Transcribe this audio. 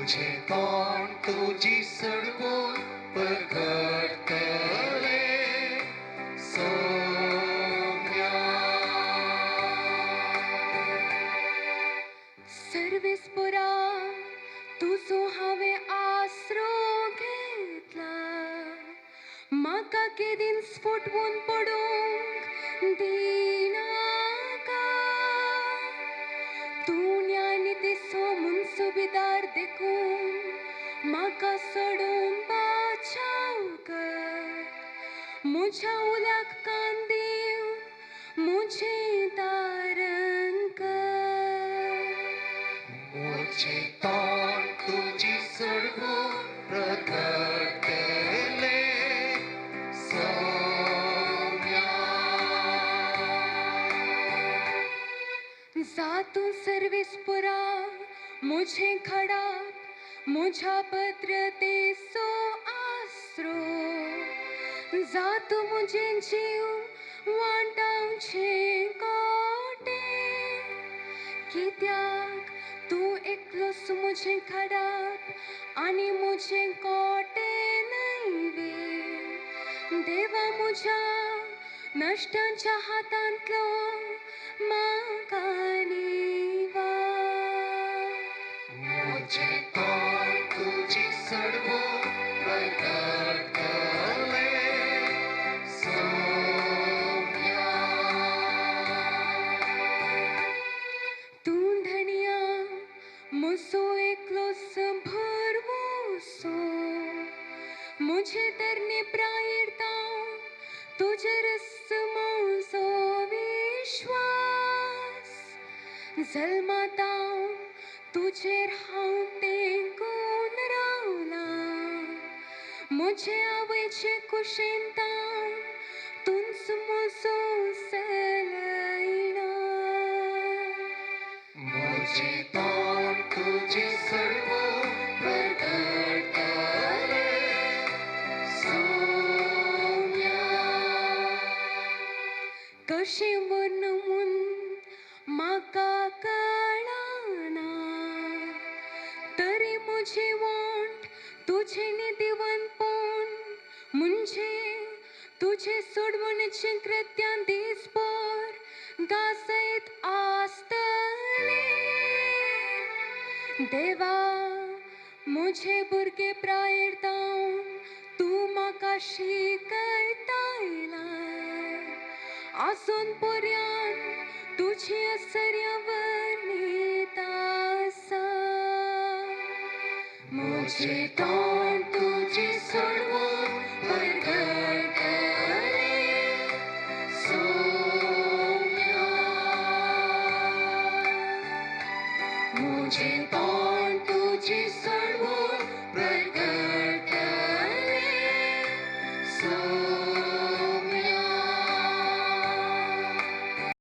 मुझे कौन तुझी सडवून परगडतले सौम्या. सर्वेस्परा तुझो हांवें आसरो घेतला, म्हाका केदीन स्फोटवून पडूंक दिनाका. तूं न्यायनितीचो म्हूण सुबेदार देखून म्हाका सोडून बाचाव कर. म्हज्या उल्याक कान दिवन म्हजें दारण कर. मुझे कौन तुझी सडवून परगडतले सौम्या. जातूं सर्वेस्परा मुझे खडाप, म्हज्या भद्रतेचो आसरो. जातूं म्हजें जीव वाटावचें कोटे, कित्याक तूं एकलोच म्हजें खडाप आनी म्हजें कोटें नैवेद. देवा म्हज्या नश्टांच्या हातांतलो म्हाका निवार. मुझे कौन तुझी सडवून परगडतले सौम्या. तूं धन्या म्हजो एकलोच भरवोसो. म्हजे तरणे प्रायेरतां तुजेरच म्हजो विश्वास. जल्मात हांव तुजेर हांव तेंकून रावलां. म्हजे आवयचे कुशेंतान तूंच म्हजो सलयणा. मुझे कौन तुझी सडवून परगडतले सौम्या. कशें वर्णवून म्हाका कळना, तरी म्हजें वोंट तुजें निधिवंतपण म्हणजे तुजे सोडवणेचें कृत्यां दिसभर गाजयत आसतलें. देवा म्हजे भुरगे प्रायेरतां तूं म्हाका शिकयतायलां. आजून पर्यंत तुजी आश्चर्य वर्णीत आसा. मुझे कौन तुझी सडवून परगडतले सौम्या. मुझे कौन तुझी सडवून